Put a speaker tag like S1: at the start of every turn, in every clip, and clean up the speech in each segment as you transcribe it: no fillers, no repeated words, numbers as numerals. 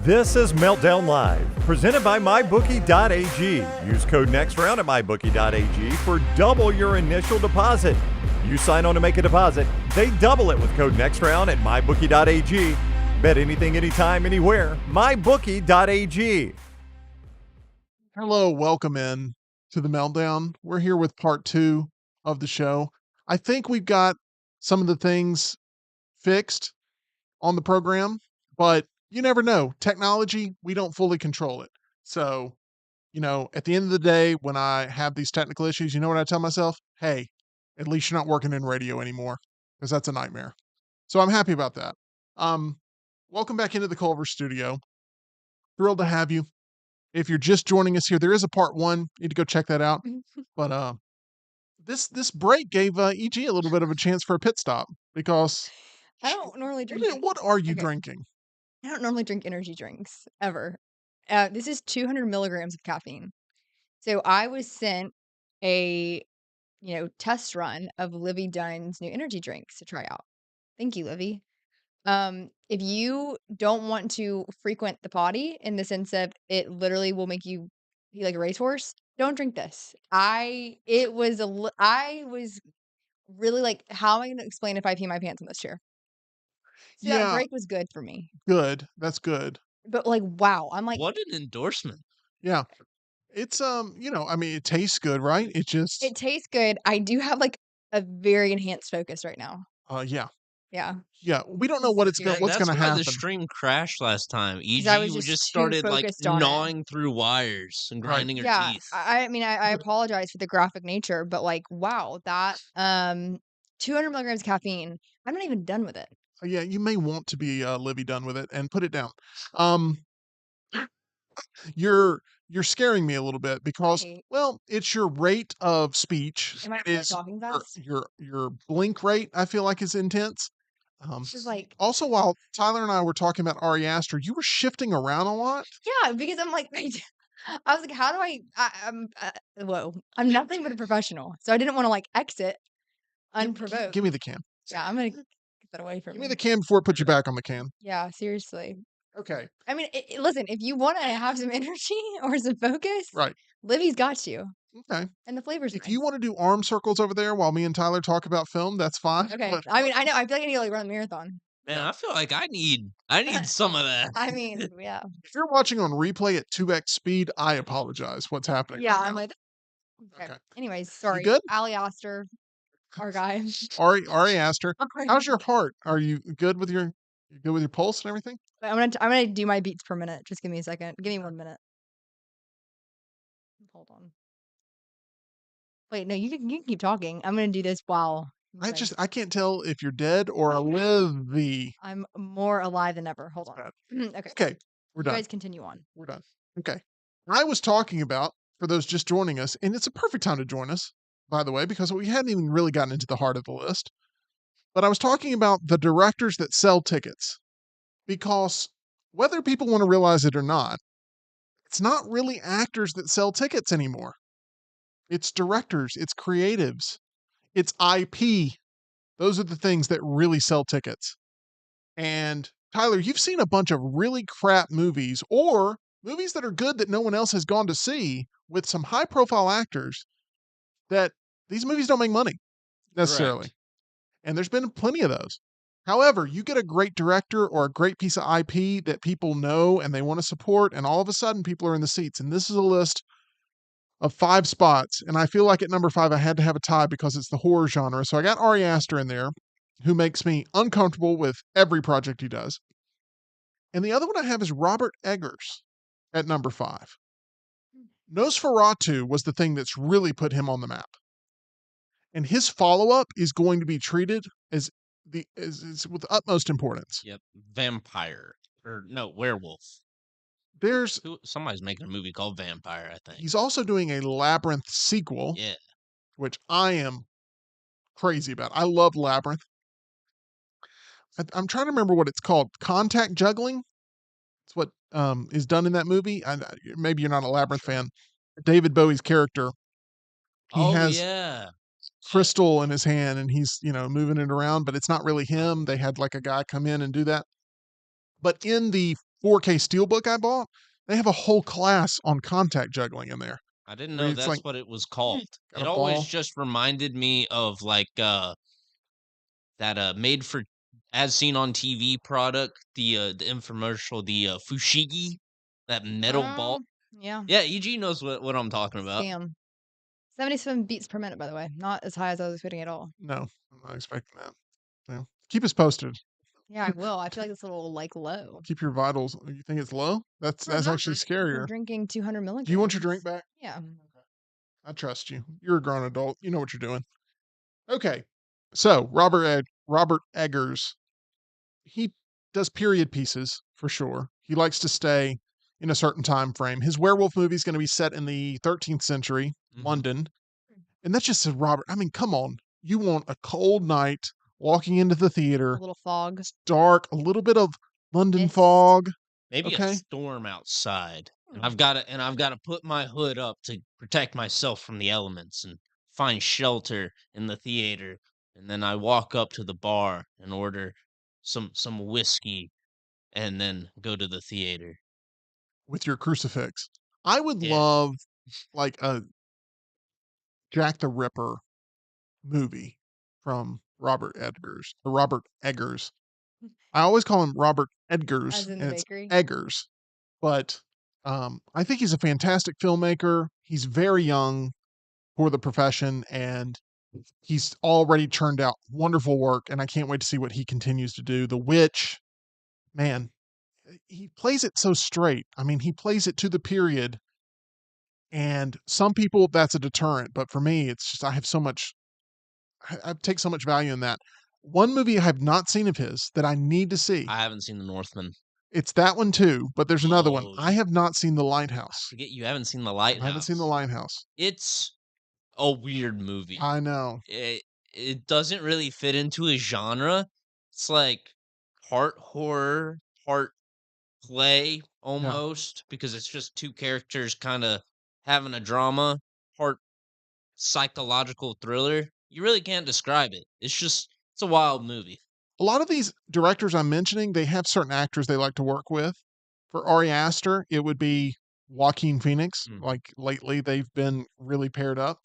S1: This is Meltdown Live, presented by MyBookie.ag. Use code NEXTROUND at MyBookie.ag for double your initial deposit. You sign on to make a deposit, they double it with code NEXTROUND at MyBookie.ag. Bet anything, anytime, anywhere. MyBookie.ag.
S2: Hello, welcome in to the Meltdown. We're here with part 2 of the show. I think we've got some of the things fixed on the program, but you never know. Technology, we don't fully control it. So, at the end of the day, when I have these technical issues, you know what I tell myself? Hey, at least you're not working in radio anymore, because that's a nightmare. So I'm happy about that. Welcome back into the Culver studio. Thrilled to have you. If you're just joining us here, there is a part 1. You need to go check that out. But this break gave EG a little bit of a chance for a pit stop because
S3: I don't normally drink.
S2: What are you
S3: Okay.
S2: drinking?
S3: I don't normally drink energy drinks ever. This is 200 milligrams of caffeine. So I was sent a test run of Livy Dunn's new energy drinks to try out. Thank you, Livy. If you don't want to frequent the potty in the sense of it literally will make you be like a racehorse, don't drink this. I was really like, how am I going to explain if I pee my pants on this chair? So that break was good for me.
S2: Good. That's good.
S3: But wow, I'm like,
S4: what an endorsement.
S2: Yeah. It's it tastes good, right?
S3: It tastes good. I do have a very enhanced focus right now.
S2: Yeah.
S3: Yeah.
S2: Yeah. We don't know what's going to happen.
S4: The stream crashed last time. EG just started gnawing through wires and grinding her teeth.
S3: I mean, I apologize for the graphic nature, but wow, that 200 milligrams of caffeine, I'm not even done with it.
S2: Yeah, you may want to be Livy done with it and put it down. You're scaring me a little bit because, well, it's your rate of speech.
S3: Am I talking fast?
S2: Your blink rate, I feel like, is intense. Also, while Tyler and I were talking about Ari Aster, you were shifting around a lot.
S3: Yeah, because I'm like, I was like, how do I'm nothing but a professional, so I didn't want to exit unprovoked.
S2: Give me the can.
S3: Yeah, I'm gonna get that away from me.
S2: Give me the can before it puts you back on the can.
S3: Yeah, seriously.
S2: Okay.
S3: I mean, listen, if you want to have some energy or some focus,
S2: right?
S3: Livy's got you.
S2: Okay.
S3: And the flavor's
S2: If
S3: nice.
S2: you want to do arm circles over there while me and Tyler talk about film, that's fine.
S3: Okay. I mean, I know. I feel like I need to run a marathon.
S4: Man, I feel like I need some of that.
S3: I mean, yeah.
S2: If you're watching on replay at 2x speed, I apologize. What's happening?
S3: Yeah, I'm like, okay. Anyways, sorry.
S2: You good?
S3: Ali Aster, our guy.
S2: Ari Aster. How's your heart? Are you good with your pulse and everything?
S3: I'm gonna do my beats per minute. Just give me a second. Give me 1 minute. Hold on. Wait, no, you can keep talking. I'm gonna do this while.
S2: I can't tell if you're dead or alive.
S3: I'm more alive than ever. Hold on.
S2: Okay, we're done.
S3: You guys continue on.
S2: We're done. Okay. I was talking about, for those just joining us, and it's a perfect time to join us, by the way, because we hadn't even really gotten into the heart of the list. But I was talking about the directors that sell tickets. Because whether people want to realize it or not, it's not really actors that sell tickets anymore. It's directors, it's creatives, it's IP. Those are the things that really sell tickets. And Tyler, you've seen a bunch of really crap movies or movies that are good that no one else has gone to see with some high profile actors that these movies don't make money necessarily. Correct. And there's been plenty of those. However, you get a great director or a great piece of IP that people know and they want to support, and all of a sudden people are in the seats. And this is a list of 5 spots. And I feel like at number 5, I had to have a tie because it's the horror genre. So I got Ari Aster in there, who makes me uncomfortable with every project he does. And the other one I have is Robert Eggers at number 5. Nosferatu was the thing that's really put him on the map. And his follow-up is going to be treated as with utmost importance.
S4: Yep. Vampire. Or no, werewolf.
S2: Somebody's
S4: making a movie called Vampire, I think.
S2: He's also doing a Labyrinth sequel.
S4: Yeah.
S2: Which I am crazy about. I love Labyrinth. I'm trying to remember what it's called. Contact juggling? It's what is done in that movie. Maybe you're not a Labyrinth fan. David Bowie's character. He has crystal in his hand and he's, moving it around, but it's not really him. They had a guy come in and do that. But in the 4K Steelbook I bought, they have a whole class on contact juggling in there.
S4: I didn't know that's what it was called. It always just reminded me of like that made for as seen on TV product, the infomercial, the fushigi, that metal ball.
S3: Yeah.
S4: Yeah, EG knows what I'm talking about.
S3: Scam. 77 beats per minute, by the way. Not as high as I was expecting at all.
S2: No, I'm not expecting that. Yeah. Keep us posted.
S3: Yeah, I will. I feel like it's a little like low.
S2: Keep your vitals. You think it's low? That's actually scarier.
S3: I'm drinking 200 milligrams.
S2: Do you want your drink back?
S3: Yeah.
S2: I trust you. You're a grown adult. You know what you're doing. Okay. So Robert Eggers, he does period pieces for sure. He likes to stay in a certain time frame. His werewolf movie is going to be set in the 13th century, London. And that's just a Robert. I mean, come on. You want a cold night walking into the theater.
S3: A little fog.
S2: It's dark, a little bit of London fog.
S4: Maybe a storm outside. And I've got to put my hood up to protect myself from the elements and find shelter in the theater. And then I walk up to the bar and order some whiskey and then go to the theater
S2: with your crucifix. I would love like a Jack the Ripper movie from Robert Eggers. I always call him Robert Edgars,
S3: as in the bakery.
S2: Eggers. But I think he's a fantastic filmmaker. He's very young for the profession, and he's already churned out wonderful work, and I can't wait to see what he continues to do. The Witch, man, he plays it so straight. I mean, he plays it to the period, and some people, that's a deterrent. But for me, it's just I take so much value in that. One movie I have not seen of his that I need to see.
S4: I haven't seen The Northman.
S2: It's that one too, but there's another one. I have not seen The Lighthouse.
S4: I forget you haven't seen The Lighthouse.
S2: I haven't seen The Lighthouse.
S4: It's a weird movie.
S2: I know.
S4: It doesn't really fit into a genre. It's like part horror, part play almost, because it's just two characters kind of having a drama, part psychological thriller. You really can't describe it. It's a wild movie.
S2: A lot of these directors I'm mentioning, they have certain actors they like to work with. For Ari Aster, it would be Joaquin Phoenix. Like lately, they've been really paired up.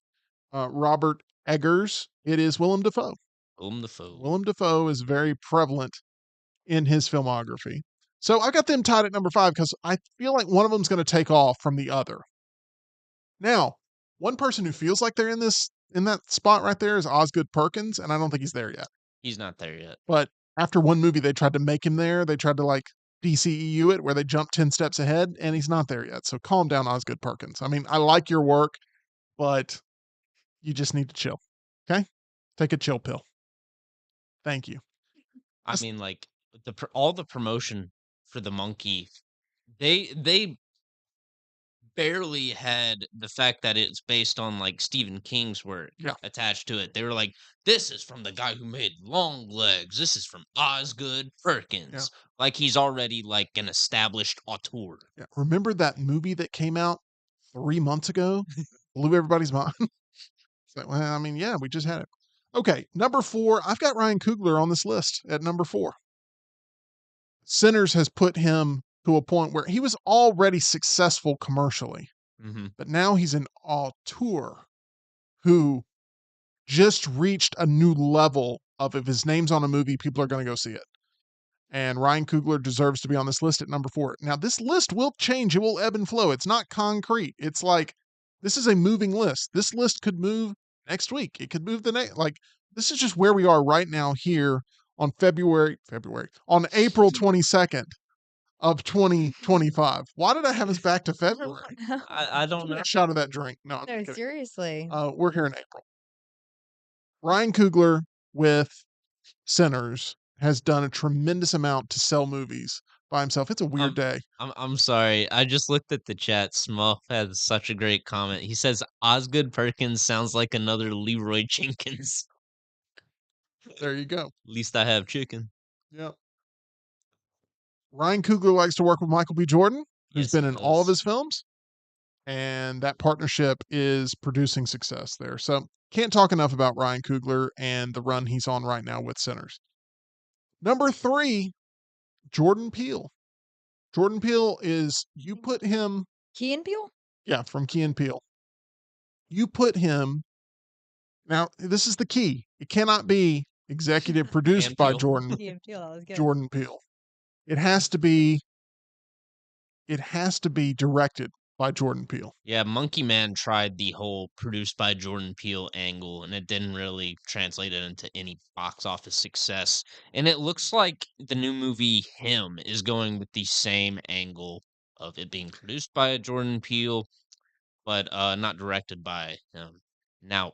S2: Robert Eggers, it is Willem Dafoe. Willem Dafoe is very prevalent in his filmography. So I got them tied at number 5 because I feel like one of them is going to take off from the other. Now, one person who feels like they're in that spot right there is Osgood Perkins, and I don't think he's there yet.
S4: He's not there yet.
S2: But after one movie, they tried to make him there. They tried to like DCEU it, where they jumped 10 steps ahead, and he's not there yet. So calm down, Osgood Perkins. I mean, I like your work, but you just need to chill. Okay? Take a chill pill. Thank you.
S4: I mean, like all the promotion for the Monkey, they barely had the fact that it's based on like Stephen King's work attached to it. They were like, this is from the guy who made Long Legs. This is from Osgood Perkins. Yeah. Like he's already like an established auteur.
S2: Yeah. Remember that movie that came out 3 months ago? Blew everybody's mind. So, well, I mean, yeah, we just had it. Okay, number 4. I've got Ryan Coogler on this list at number 4. Sinners has put him to a point where he was already successful commercially, but now he's an auteur who just reached a new level of if his name's on a movie, people are going to go see it. And Ryan Coogler deserves to be on this list at number 4. Now, this list will change. It will ebb and flow. It's not concrete. It's like, this is a moving list. This list could move next week. It could move the next. Like, this is just where we are right now here on on April 22nd. Of 2025. Why did I have us back to February?
S4: I don't know.
S2: A shot of that drink. No,
S3: seriously.
S2: We're here in April. Ryan Coogler with Sinners has done a tremendous amount to sell movies by himself. It's a weird day.
S4: I'm sorry. I just looked at the chat. Smuff had such a great comment. He says Osgood Perkins sounds like another Leroy Jenkins.
S2: There you go.
S4: At least I have chicken.
S2: Yep. Ryan Coogler likes to work with Michael B. Jordan, who's been in all of his films, and that partnership is producing success there. So can't talk enough about Ryan Coogler and the run he's on right now with Sinners. Number 3, Jordan Peele. Jordan Peele is, you put him,
S3: Key and Peele?
S2: yeah, from Key and Peele. You put him, now this is the key. It cannot be executive produced
S4: And
S2: by
S4: Peele.
S3: Key and Peele, that was good.
S2: Jordan Peele. It has to be directed by Jordan Peele.
S4: Yeah, Monkey Man tried the whole produced by Jordan Peele angle, and it didn't really translate it into any box office success. And it looks like the new movie Him is going with the same angle of it being produced by Jordan Peele, but not directed by him. Now,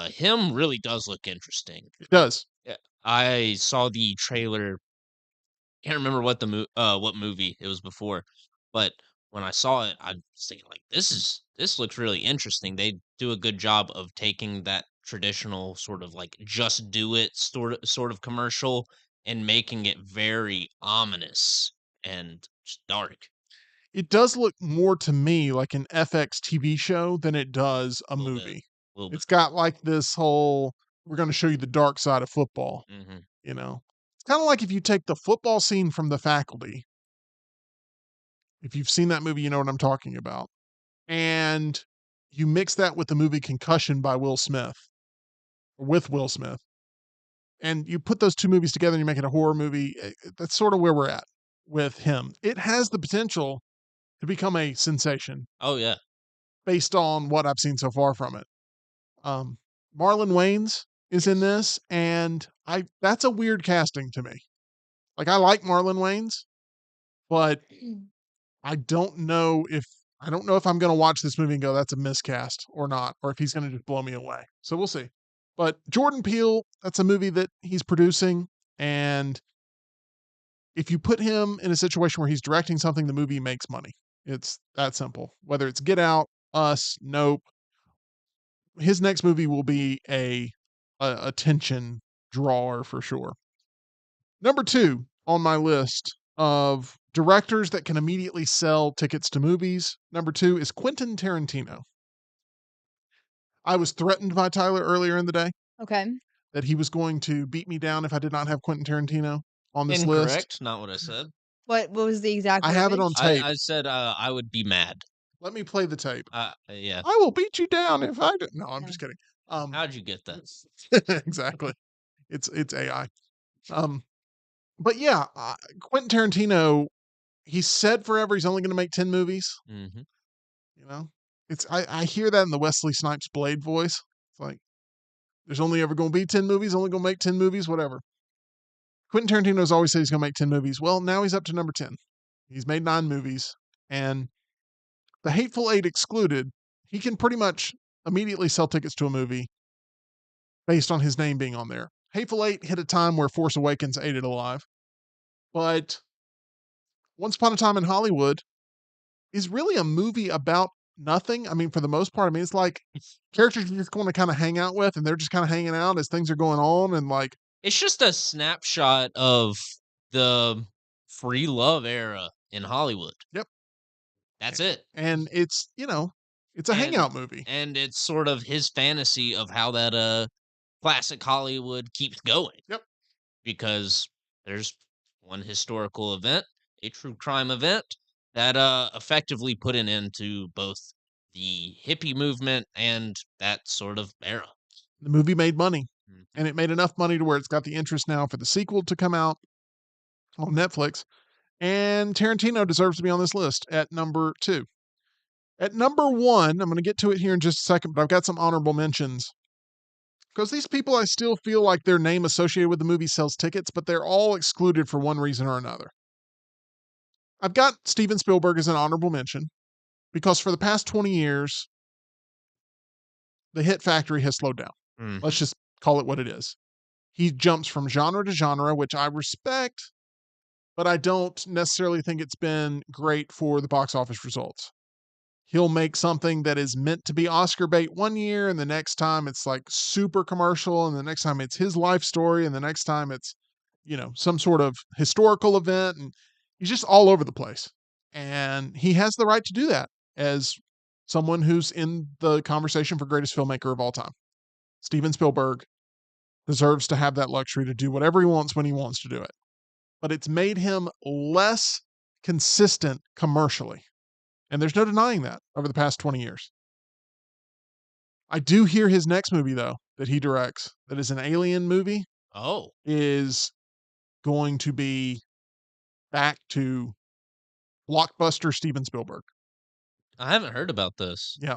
S4: Him really does look interesting.
S2: It does.
S4: Yeah, I saw the trailer. Can't remember what what movie it was before, but when I saw it, I was thinking like this looks really interesting. They do a good job of taking that traditional sort of like just do it sort of commercial and making it very ominous and just dark
S2: It does look more to me like an FX TV show than it does a
S4: a little bit,
S2: movie.
S4: a little bit.
S2: It's got like this whole, we're going to show you the dark side of football,
S4: Hmm.
S2: you know. It's kind of like if you take the football scene from The Faculty. If you've seen that movie, you know what I'm talking about. And you mix that with the movie Concussion by Will Smith, or with Will Smith, and you put those two movies together and you make it a horror movie. That's sort of where we're at with Him. It has the potential to become a sensation
S4: Oh yeah,
S2: based on what I've seen so far from it. Um, Marlon Wayans is in this, and that's a weird casting to me. Like, I like Marlon Wayans, but I don't know if I'm going to watch this movie and go, that's a miscast or not, or if he's going to just blow me away. So we'll see. But Jordan Peele, that's a movie that he's producing, and if you put him in a situation where he's directing something, the movie makes money. It's that simple. Whether it's Get Out, Us, Nope, his next movie will be a attention drawer for sure. Number 2 on my list of directors that can immediately sell tickets to movies. Number 2 is Quentin Tarantino. I was threatened by Tyler earlier in the day
S3: Okay.
S2: that he was going to beat me down if I did not have Quentin Tarantino on this list.
S4: incorrect. Not what I said.
S3: What was the exact
S2: I have it on
S3: verbiage?
S2: tape.
S4: I said I would be mad.
S2: Let me play the tape.
S4: Yeah.
S2: I will beat you down if I do. No, I'm just kidding.
S4: How'd you get that?
S2: Exactly. It's AI. But yeah, Quentin Tarantino, he said forever he's only going to make 10 movies.
S4: Hmm.
S2: You know, I hear that in the Wesley Snipes Blade voice. It's like, there's only ever going to be 10 movies, only going to make 10 movies, whatever. Quentin Tarantino's always said he's going to make 10 movies. Well, now he's up to number 10. He's made 9 movies, and The Hateful Eight excluded, he can pretty much immediately sell tickets to a movie based on his name being on there. Hateful Eight hit a time where Force Awakens ate it alive. But Once Upon a Time in Hollywood is really a movie about nothing. I mean, for the most part, I mean, it's like characters you're just going to kind of hang out with, and they're just kind of hanging out as things are going on. And like,
S4: It's just a snapshot of the free love era in Hollywood.
S2: yep.
S4: That's it.
S2: And it's, it's a
S4: And
S2: hangout movie.
S4: and it's sort of his fantasy of how that classic Hollywood keeps going.
S2: Yep.
S4: Because there's one historical event, a true crime event, that effectively put an end to both the hippie movement and that sort of era.
S2: The movie made money,
S4: Mhm.
S2: and it made enough money to where it's got the interest now for the sequel to come out on Netflix. And Tarantino deserves to be on this list at number 2. At number 1, I'm going to get to it here in just a second, but I've got some honorable mentions. Because these people, I still feel like their name associated with the movie sells tickets, but they're all excluded for one reason or another. I've got Steven Spielberg as an honorable mention because for the past 20 years, the hit factory has slowed down.
S4: Mhm.
S2: Let's just call it what it is. He jumps from genre to genre, which I respect, but I don't necessarily think it's been great for the box office results. He'll make something that is meant to be Oscar bait one year, and the next time it's like super commercial, and the next time it's his life story, and the next time it's, some sort of historical event, and he's just all over the place. And he has the right to do that as someone who's in the conversation for greatest filmmaker of all time. Steven Spielberg deserves to have that luxury to do whatever he wants when he wants to do it. But it's made him less consistent commercially. And there's no denying that over the past 20 years. I do hear his next movie, though, that he directs, that is an alien movie,
S4: Oh,
S2: is going to be back to blockbuster Steven Spielberg.
S4: I haven't heard about this.
S2: Yeah.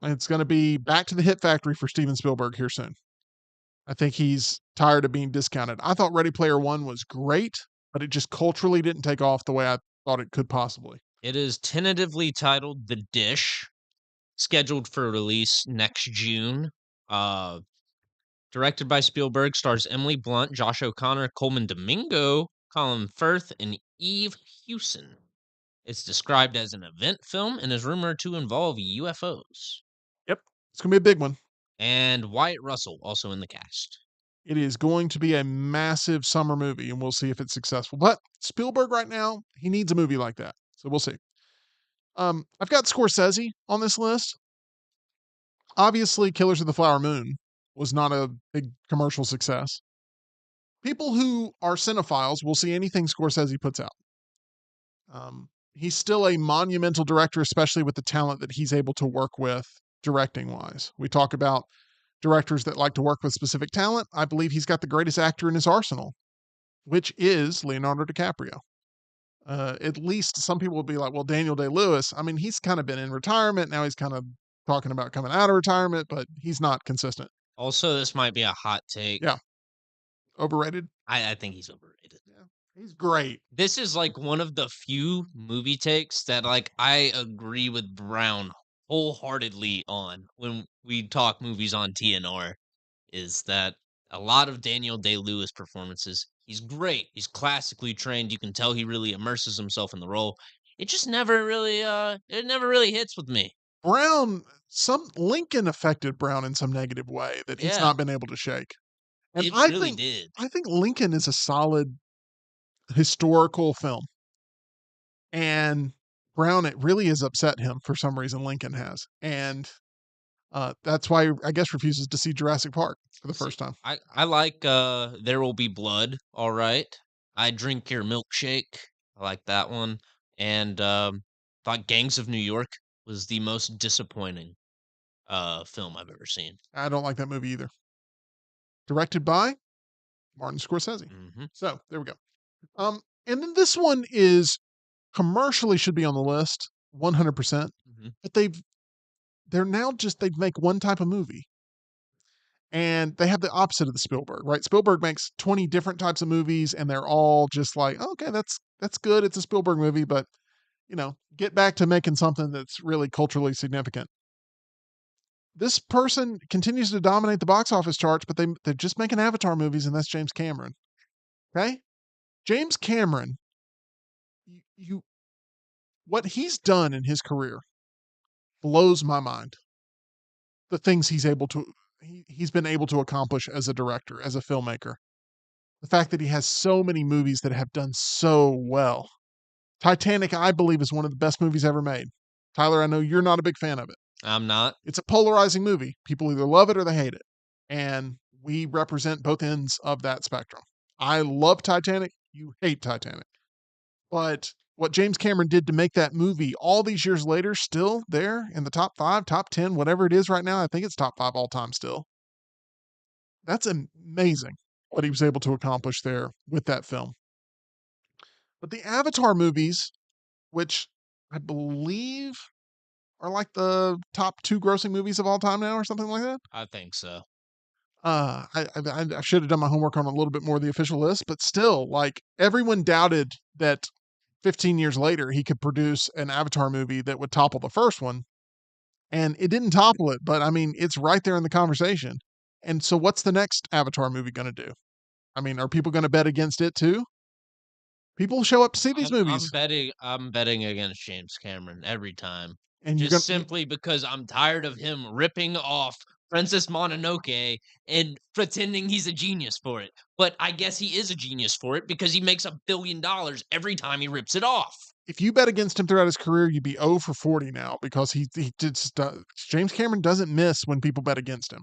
S2: It's going to be back to the hit factory for Steven Spielberg here soon. I think he's tired of being discounted. I thought Ready Player One was great, but it just culturally didn't take off the way I thought it could possibly.
S4: It is tentatively titled The Dish, scheduled for release next June. Uh, Directed by Spielberg, stars Emily Blunt, Josh O'Connor, Coleman Domingo, Colin Firth, and Eve Hewson. It's described as an event film and is rumored to involve UFOs.
S2: Yep. It's going to be a big one.
S4: And Wyatt Russell also in the cast.
S2: It is going to be a massive summer movie, and we'll see if it's successful. But Spielberg right now, he needs a movie like that. So we'll see. I've got Scorsese on this list. Obviously, Killers of the Flower Moon was not a big commercial success. People who are cinephiles will see anything Scorsese puts out. He's still a monumental director, especially with the talent that he's able to work with directing-wise. We talk about directors that like to work with specific talent. I believe he's got the greatest actor in his arsenal, which is Leonardo DiCaprio. At least some people will be like, well, Daniel Day-Lewis, I mean, he's kind of been in retirement. Now he's kind of talking about coming out of retirement, but he's not consistent.
S4: Also, this might be a hot take.
S2: Yeah. Overrated?
S4: I think he's overrated.
S2: Yeah. He's great.
S4: This is like one of the few movie takes that like I agree with Brown wholeheartedly on when we talk movies on TNR, is that a lot of Daniel Day-Lewis performances, he's great. He's classically trained. You can tell he really immerses himself in the role. It just never really it never really hits with me.
S2: Brown, Lincoln affected Brown in some negative way that he's
S4: Yeah.
S2: not been able to shake. And
S4: It
S2: I
S4: really
S2: think
S4: did.
S2: I think Lincoln is a solid historical film. And Brown, it really has upset him for some reason, Lincoln has. And that's why I guess refuses to see Jurassic Park for the first time.
S4: I like There Will Be Blood, all right. I Drink Your Milkshake. I like that one. And thought Gangs of New York was the most disappointing film I've ever seen.
S2: I don't like that movie either. Directed by Martin Scorsese.
S4: Mm-hmm.
S2: So there we go. And then this one is commercially should be on the list 100%,
S4: Mm-hmm.
S2: but they make one type of movie. And they have the opposite of the Spielberg, right? Spielberg makes 20 different types of movies and they're all just like, okay, that's good. It's a Spielberg movie, but get back to making something that's really culturally significant. This person continues to dominate the box office charts, but they're just making Avatar movies, and that's James Cameron. Okay? James Cameron, what he's done in his career blows my mind. The things he's been able to accomplish as a director, as a filmmaker. The fact that he has so many movies that have done so well. Titanic, I believe, is one of the best movies ever made. Tyler, I know you're not a big fan of it.
S4: I'm not.
S2: It's a polarizing movie. People either love it or they hate it. And we represent both ends of that spectrum. I love Titanic. You hate Titanic. But what James Cameron did to make that movie all these years later, still there in the top 5, top 10, whatever it is right now, I think it's top 5 all time still. That's amazing what he was able to accomplish there with that film. But the Avatar movies, which I believe are like the top 2 grossing movies of all time now or something like that.
S4: I think so.
S2: I should have done my homework on a little bit more of the official list, but still, like, everyone doubted that 15 years later he could produce an Avatar movie that would topple the first one. And it didn't topple it, but I mean, it's right there in the conversation. And so what's the next Avatar movie going to do? I mean, are people going to bet against it too? People show up to see these movies.
S4: I'm betting against James Cameron every time.
S2: And
S4: just simply because I'm tired of him ripping off Princess Mononoke and pretending he's a genius for it. But I guess he is a genius for it because he makes $1 billion every time he rips it off.
S2: If you bet against him throughout his career, you'd be 0 for 40 now because he just James Cameron doesn't miss when people bet against him.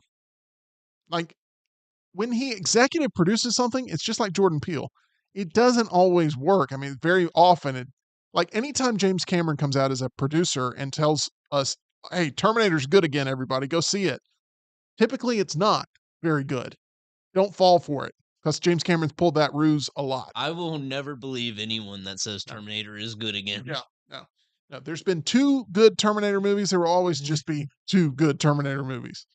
S2: Like, when he executive produces something, it's just like Jordan Peele. It doesn't always work. I mean, very often Like anytime James Cameron comes out as a producer and tells us, "Hey, Terminator's good again, everybody, go see it." Typically, it's not very good. Don't fall for it because James Cameron's pulled that ruse a lot.
S4: I will never believe anyone that says
S2: No.
S4: Terminator is good again.
S2: Yeah, no, no. There's been 2 good Terminator movies. There will always just be 2 good Terminator movies.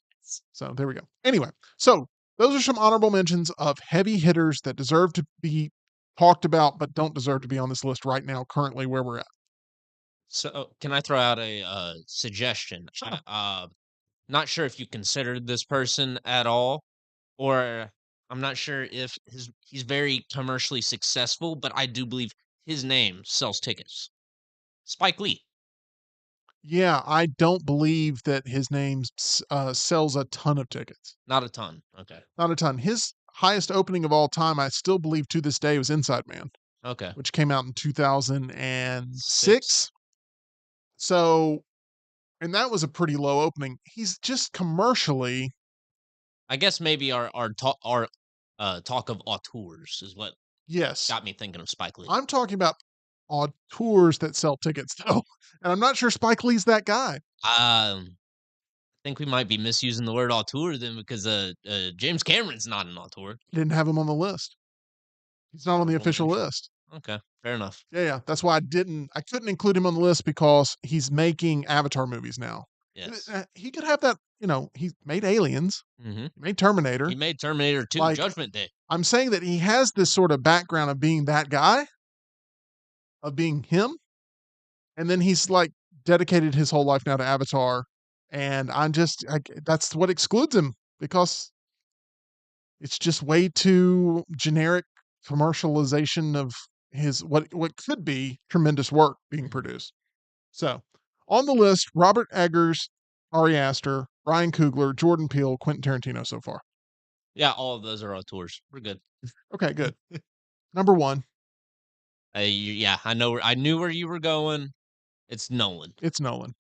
S2: So there we go. Anyway, so those are some honorable mentions of heavy hitters that deserve to be talked about, but don't deserve to be on this list right now, currently where we're at.
S4: So, can I throw out a suggestion?
S2: Sure.
S4: Not sure if you considered this person at all, or I'm not sure if he's very commercially successful, but I do believe his name sells tickets. Spike Lee.
S2: Yeah, I don't believe that his name sells a ton of tickets.
S4: Not a ton. Okay.
S2: Not a ton. His highest opening of all time, I still believe to this day, was Inside Man,
S4: Okay.
S2: which came out in 2006.
S4: 6.
S2: So, and that was a pretty low opening. He's just commercially,
S4: I guess maybe our talk of auteurs is what
S2: yes.
S4: got me thinking of Spike Lee.
S2: I'm talking about tours that sell tickets, though. And I'm not sure Spike Lee's that guy.
S4: I think we might be misusing the word auteur then because James Cameron's not an auteur.
S2: Didn't have him on the list. He's not on the
S4: Honorable
S2: official
S4: mention.
S2: list.
S4: Okay, fair enough.
S2: Yeah. That's why I couldn't include him on the list because he's making Avatar movies now.
S4: Yes.
S2: He could have that, he made Aliens,
S4: Hmm.
S2: he made Terminator.
S4: He made Terminator 2,
S2: Like-
S4: Judgment Day.
S2: I'm saying that he has this sort of background of being that guy, of being him. And then he's like dedicated his whole life now to Avatar. And that's what excludes him because it's just way too generic commercialization of his what could be tremendous work being produced. So, on the list, Robert Eggers, Ari Aster, Ryan Coogler, Jordan Peele, Quentin Tarantino so far.
S4: Yeah, all of those are auteurs. We're good.
S2: Okay, good. Number 1,
S4: Yeah, I knew where you were going. It's Nolan.
S2: it's Nolan.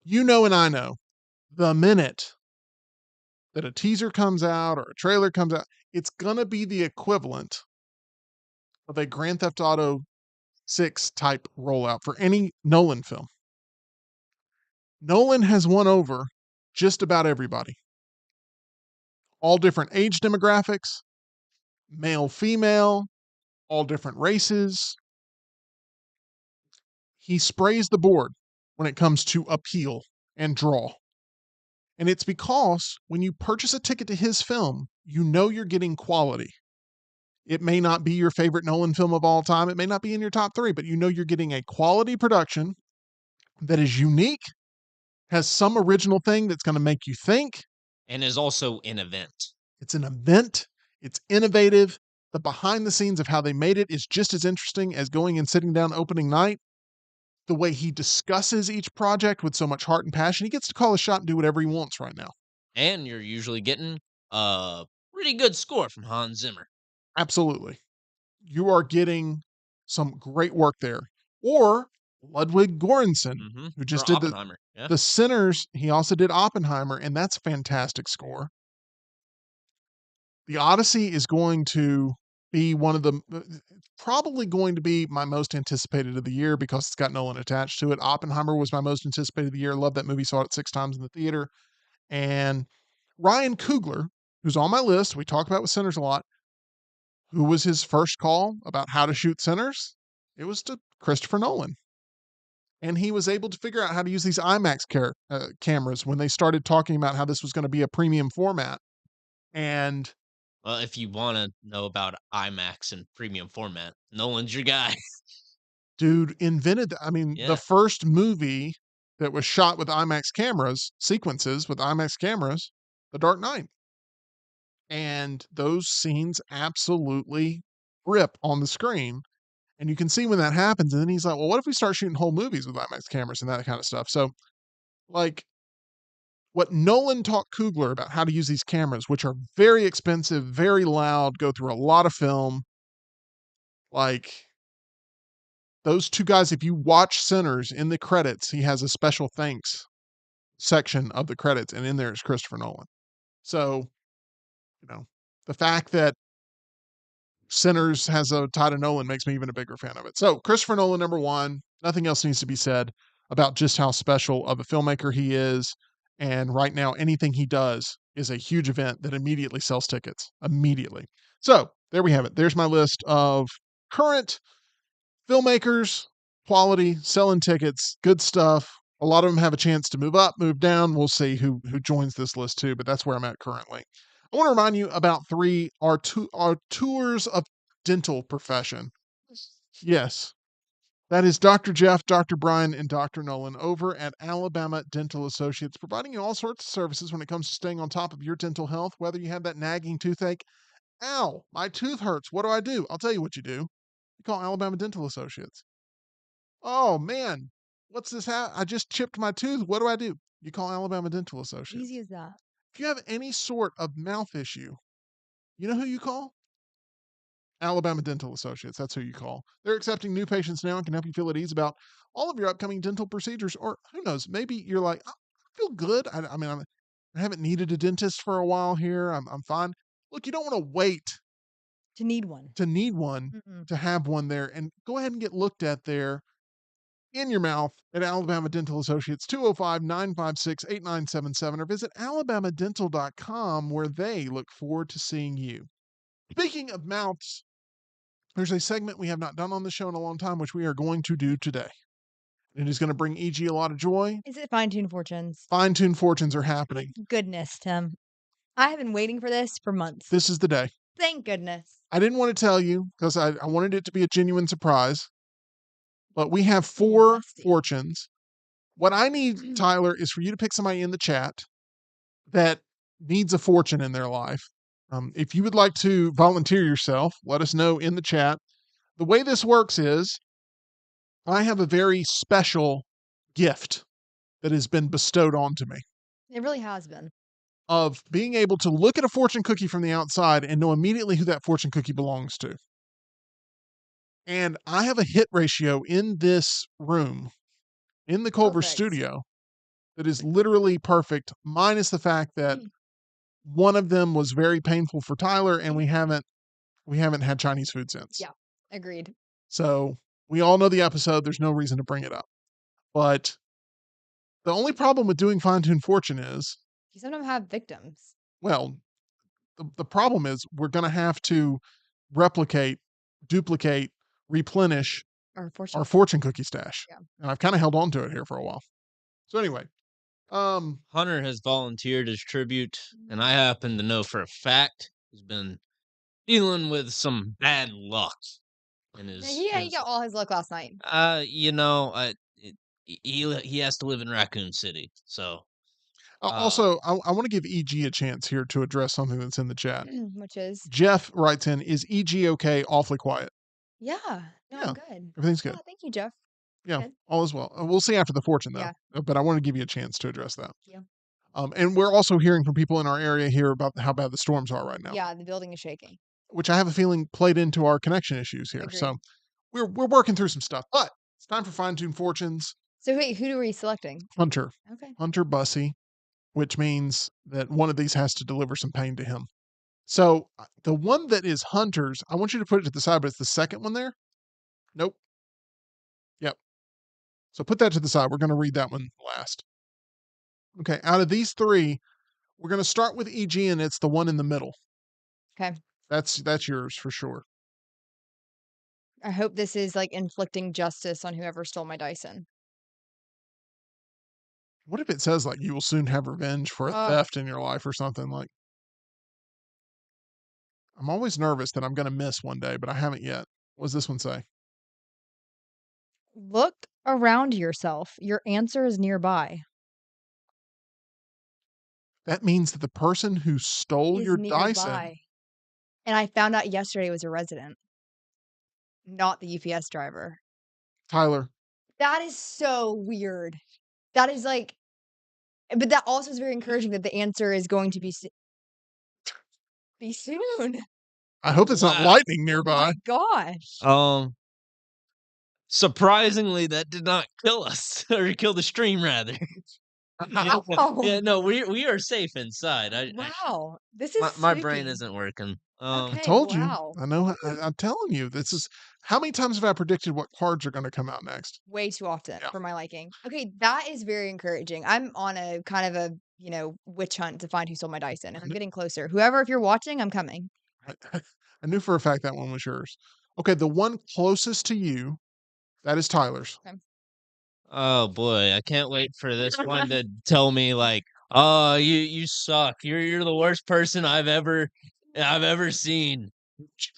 S2: You know and I know, the minute that a teaser comes out or a trailer comes out, it's gonna be the equivalent of a Grand Theft Auto 6 type rollout for any Nolan film. Nolan has won over just about everybody. All different age demographics, male, female, all different races. He sprays the board when it comes to appeal and draw. And it's because when you purchase a ticket to his film, you know you're getting quality. It may not be your favorite Nolan film of all time. It may not be in your top 3, but you know you're getting a quality production that is unique, has some original thing that's going to make you think.
S4: And is also an event.
S2: It's an event. It's innovative. The behind the scenes of how they made it is just as interesting as going and sitting down opening night. The way he discusses each project with so much heart and passion, he gets to call a shot and do whatever he wants right now.
S4: And you're usually getting a pretty good score from Hans Zimmer.
S2: Absolutely. You are getting some great work there. Or Ludwig Göransson, who just did
S4: Oppenheimer.
S2: the Sinners. He also did Oppenheimer, and that's a fantastic score. The Odyssey is going to be probably going to be my most anticipated of the year because it's got Nolan attached to it. Oppenheimer was my most anticipated of the year. Love that movie. Saw it 6 times in the theater. And Ryan Coogler, who's on my list, we talk about with Sinners a lot. Who was his first call about how to shoot Sinners? It was to Christopher Nolan. And he was able to figure out how to use these IMAX cameras when they started talking about how this was going to be a premium format. And
S4: Well, if you want to know about IMAX and premium format, Nolan's your guy.
S2: dude invented,
S4: Yeah.
S2: the first movie that was shot with IMAX cameras, sequences with IMAX cameras, The Dark Knight. And those scenes absolutely rip on the screen. And you can see when that happens. And then he's like, well, what if we start shooting whole movies with IMAX cameras and that kind of stuff? So, like, what Nolan taught Coogler about how to use these cameras, which are very expensive, very loud, go through a lot of film. Like, those 2 guys, if you watch Sinners in the credits, he has a special thanks section of the credits, and in there is Christopher Nolan. So, the fact that Sinners has a tie to Nolan makes me even a bigger fan of it. So Christopher Nolan, number one. Nothing else needs to be said about just how special of a filmmaker he is. And right now, anything he does is a huge event that immediately sells tickets. Immediately. So there we have it. There's my list of current filmmakers, quality, selling tickets, good stuff. A lot of them have a chance to move up, move down. We'll see who joins this list too, but that's where I'm at currently. I want to remind you about our tours of dental profession. Yes, that is Dr. Jeff, Dr. Brian, and Dr. Nolan over at Alabama Dental Associates, providing you all sorts of services when it comes to staying on top of your dental health, whether you have that nagging toothache. Ow, my tooth hurts. What do? I'll tell you what you do. You call Alabama Dental Associates. Oh man, what's this? I just chipped my tooth. What do? You call Alabama Dental Associates.
S3: Easy as that.
S2: If you have any sort of mouth issue, you know who you call? Alabama Dental Associates. That's who you call. They're accepting new patients now and can help you feel at ease about all of your upcoming dental procedures. Or who knows, maybe you're like, I feel good. I haven't needed a dentist for a while here. I'm fine. Look, you don't want to wait
S3: To need one.
S2: to have one there, and go ahead and get looked at there in your mouth at Alabama Dental Associates, 205-956-8977, or visit alabamadental.com, where they look forward to seeing you. Speaking of mouths, there's a segment we have not done on the show in a long time, which we are going to do today. It is going to bring EG a lot of joy.
S3: Is it fine-tuned fortunes?
S2: Fine-tuned fortunes are happening.
S3: Goodness, Tim. I have been waiting for this for months.
S2: This is the day.
S3: Thank goodness.
S2: I didn't want to tell you because I wanted it to be a genuine surprise. But we have 4
S3: Nasty.
S2: fortunes. What I need, Tyler, is for you to pick somebody in the chat that needs a fortune in their life. If you would like to volunteer yourself, let us know in the chat. The way this works is I have a very special gift that has been bestowed onto me
S3: It really has been.
S2: of being able to look at a fortune cookie from the outside and know immediately who that fortune cookie belongs to. And I have a hit ratio in this room, in the Culver
S3: Perfect.
S2: studio, that is literally perfect, minus the fact that one of them was very painful for Tyler, and we haven't had Chinese food since.
S3: Yeah. Agreed.
S2: So we all know the episode. There's no reason to bring it up. But the only problem with doing fine-tuned fortune is,
S3: You sometimes have victims.
S2: well, the problem is we're going to have to replicate, duplicate, replenish
S3: Or fortune.
S2: our fortune cookie stash.
S3: Yeah.
S2: And I've kind of held on to it here for a while. So anyway,
S4: Hunter has volunteered as tribute, and I happen to know for a fact he's been dealing with some bad luck in his.
S3: He got all his luck last night.
S4: He has to live in Raccoon City, so
S2: also, I want to give EG a chance here to address something that's in the chat.
S3: Which is?
S2: Jeff writes in, is EG okay? Awfully quiet.
S3: Yeah. No,
S2: Yeah.
S3: I'm good.
S2: Everything's good.
S3: Yeah, thank you, Jeff.
S2: Yeah,
S3: Good.
S2: all is well. We'll see after the fortune, though.
S3: Yeah.
S2: But I want to give you a chance to address that.
S3: Yeah.
S2: And we're also hearing from people in our area here about how bad the storms are right now.
S3: Yeah, the building is shaking.
S2: Which I have a feeling played into our connection issues here.
S3: Agreed.
S2: So we're working through some stuff. But it's time for fine-tuned fortunes.
S3: So wait, who are we selecting?
S2: Hunter.
S3: Okay.
S2: Hunter Bussey, which means that one of these has to deliver some pain to him. So the one that is Hunter's, I want you to put it to the side, but it's the second one there. Nope. Yep. So put that to the side. We're going to read that one last. Okay. Out of these 3, we're going to start with EG, and it's the one in the middle.
S3: Okay.
S2: That's yours for sure.
S3: I hope this is like inflicting justice on whoever stole my Dyson.
S2: What if it says like you will soon have revenge for a theft in your life or something like? I'm always nervous that I'm going to miss one day, but I haven't yet. What does this one say?
S3: Look around yourself. Your answer is nearby.
S2: That means that the person who stole
S3: Is
S2: your
S3: nearby.
S2: Dyson.
S3: And I found out yesterday it was a resident, not the UPS driver.
S2: Tyler.
S3: That is so weird. That is like, but that also is very encouraging that the answer is going to be soon.
S2: I hope it's not lightning
S3: Oh
S2: nearby.
S3: my gosh.
S4: Surprisingly, that did not kill us, or kill the stream rather. Yeah, no, we are safe inside.
S3: Wow. This is
S4: My brain
S3: spooky.
S4: isn't working.
S2: I
S3: Okay,
S2: told you.
S3: wow.
S2: I know. I'm telling you. This is how many times have I predicted what cards are going to come out next?
S3: Way too often
S2: Yeah.
S3: for my liking. Okay, that is very encouraging. I'm on a kind of a, witch hunt to find who stole my Dyson, and I'm getting closer. Whoever, if you're watching, I'm coming.
S2: I knew for a fact that one was yours. Okay, the one closest to you, that is Tyler's.
S3: Okay.
S4: Oh boy, I can't wait for this one to tell me like, "Oh, you suck. You're the worst person I've ever seen."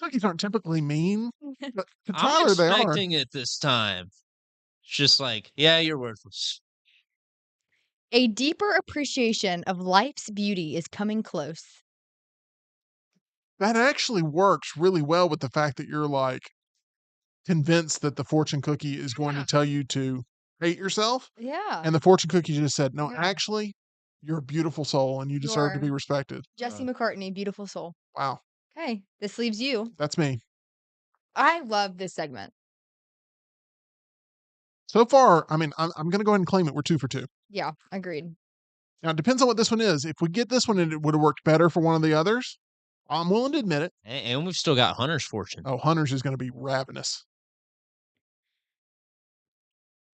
S2: Cookies aren't typically mean, but to
S4: I'm
S2: Tyler they are.
S4: expecting it this time. It's just like, yeah, you're worthless.
S3: A deeper appreciation of life's beauty is coming close.
S2: That actually works really well with the fact that you're like convinced that the fortune cookie is going to
S3: Yeah.
S2: tell you to hate yourself.
S3: Yeah.
S2: And the fortune cookie just said, no,
S3: Yeah.
S2: actually, you're a beautiful soul and you
S3: You
S2: deserve to
S3: are
S2: be respected.
S3: Jesse McCartney, beautiful soul.
S2: Wow.
S3: Okay, this leaves you.
S2: That's me.
S3: I love this segment.
S2: So far, I mean, I'm going to go ahead and claim it. We're 2 for 2.
S3: Yeah, agreed.
S2: Now, it depends on what this one is. If we get this one and it would have worked better for one of the others, I'm willing to admit it.
S4: And we've still got Hunter's fortune.
S2: Oh, Hunter's is going to be ravenous.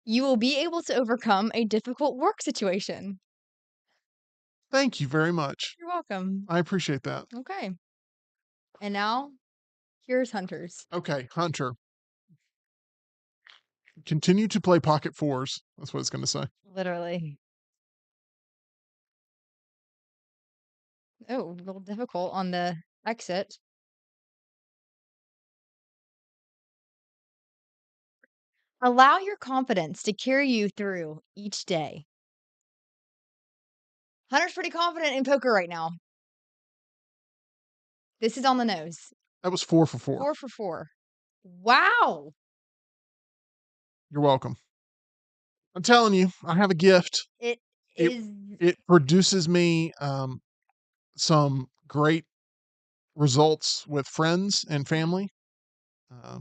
S3: You will be able to overcome a difficult work situation.
S2: Thank you very much.
S3: You're welcome.
S2: I appreciate that.
S3: Okay. And now, here's Hunter's.
S2: Okay, Hunter. Continue to play pocket fours. That's what it's going to say.
S3: Literally. Oh, a little difficult on the exit. Allow your confidence to carry you through each day. Hunter's pretty confident in poker right now. This is on the nose.
S2: That was 4 for 4.
S3: 4 for 4. Wow.
S2: You're welcome. I'm telling you, I have a gift.
S3: It
S2: It
S3: is.
S2: it produces me some great results with friends and family uh,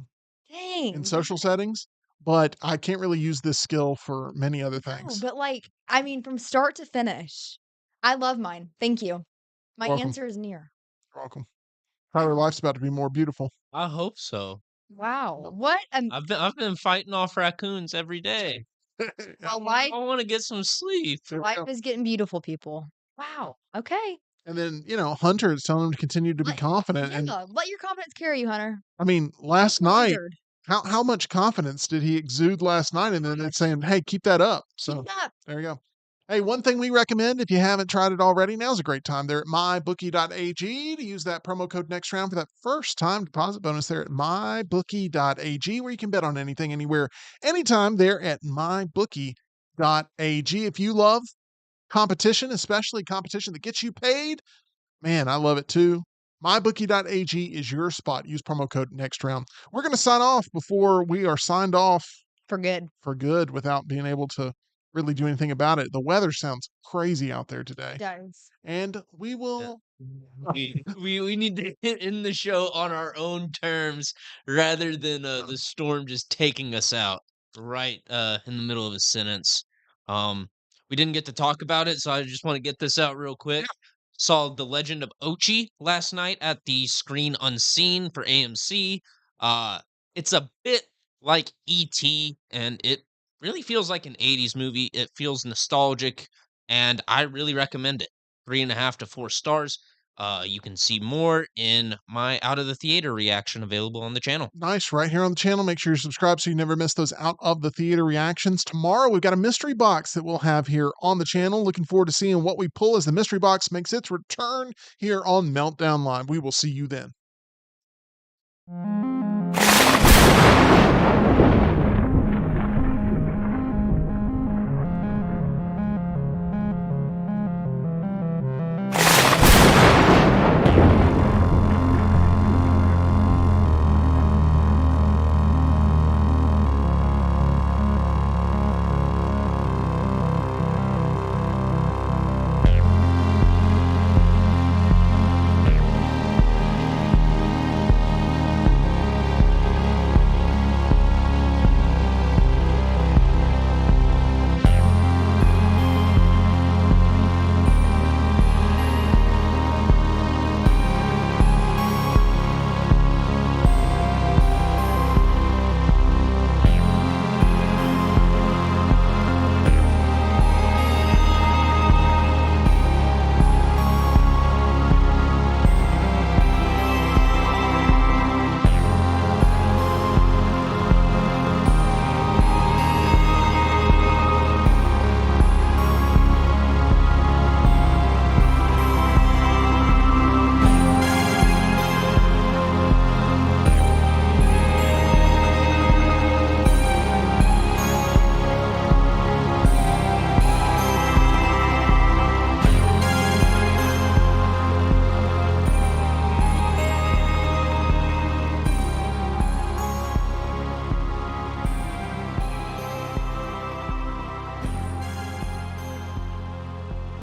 S2: in
S3: Dang.
S2: social settings, but I can't really use this skill for many other
S3: No,
S2: things.
S3: but I mean, from start to finish. I love mine. Thank you. My
S2: Welcome.
S3: answer is near.
S2: You're welcome. Tyler, life's about to be more beautiful.
S4: I hope so.
S3: Wow. What a
S4: I've been fighting off raccoons every day.
S3: well, life
S4: I want to get some sleep.
S2: There we
S3: life
S2: go.
S3: is getting beautiful, people. Wow. Okay.
S2: And then, Hunter is telling him to continue to be confident. And
S3: Let your confidence carry you, Hunter.
S2: I mean, last night,
S3: Wondered.
S2: how much confidence did he exude last night? And then it's saying, hey, keep that up. So
S3: Keep it up.
S2: there you go. Hey, one thing we recommend if you haven't tried it already, now's a great time there at mybookie.ag to use that promo code next round for that first time deposit bonus there at mybookie.ag, where you can bet on anything, anywhere, anytime there at mybookie.ag. If you love competition, especially competition that gets you paid, man, I love it too. MyBookie.ag is your spot. Use promo code next round. We're going to sign off before we are signed off
S3: For good.
S2: for good without being able to really do anything about it. The weather sounds crazy out there today.
S3: It does.
S2: And we will.
S4: We need to end the show on our own terms rather than the storm just taking us out right in the middle of a sentence. We didn't get to talk about it, so I just want to get this out real quick. Saw The Legend of Ochi last night at the Screen Unseen for AMC. It's a bit like E.T., and it really feels like an 80s movie. It feels nostalgic, and I really recommend it. 3.5 to 4 stars. You can see more in my out of the theater reaction available on the channel.
S2: Nice, right here on the channel. Make sure you're subscribed so you never miss those out of the theater reactions. Tomorrow, we've got a mystery box that we'll have here on the channel. Looking forward to seeing what we pull as the mystery box makes its return here on Meltdown Live. We will see you then.